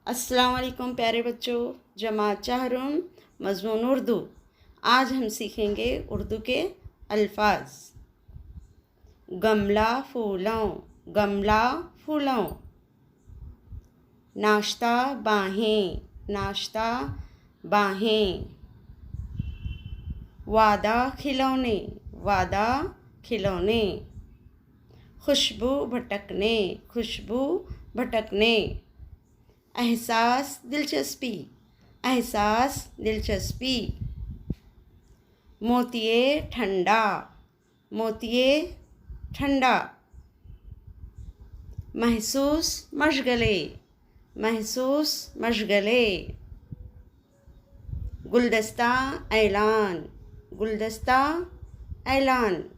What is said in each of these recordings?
अस्सलाम वालेकुम प्यारे बच्चों। जमात चहरम मज़मून उर्दू। आज हम सीखेंगे उर्दू के अल्फाज। गमला फूलों, गमला फूलों। नाश्ता बाहें, नाश्ता बाहें। वादा खिलौने, वादा खिलौने। खुशबू भटकने, खुशबू भटकने। एहसास दिलचस्पी, एहसास दिलचस्पी। मोतिये ठंडा, मोतिये ठंडा। महसूस मशगले, महसूस मशगले। गुलदस्ता ऐलान, गुलदस्ता ऐलान।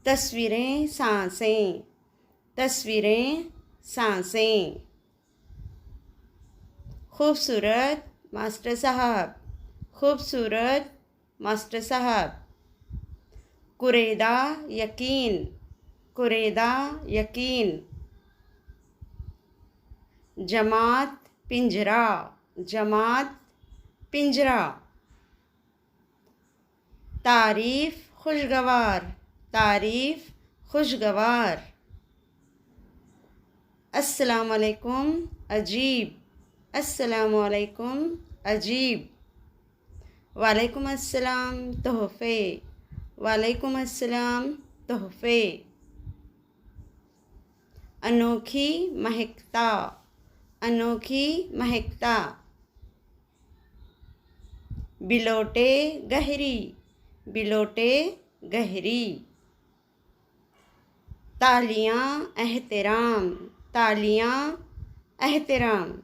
तस्वीरें सांसें, तस्वीरें सांसें। खूबसूरत मास्टर साहब, खूबसूरत मास्टर साहब। कुरेदा यकीन, कुरेदा यकीन। जमात पिंजरा, जमात पिंजरा। तारीफ खुशगवार, तारीफ खुशगवार। अस्सलाम वालेकुम अजीब, अस्सलामु अलैकुम अजीब। वालेकुम अस्सलाम तोहफ़े, वालेकुम अस्सलाम तोहफ़े। अनोखी महकता, अनोखी महकता। बिलोटे गहरी, बिलोटे गहरी। तालियां एहतराम, तालियां एहतराम।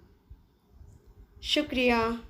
शुक्रिया।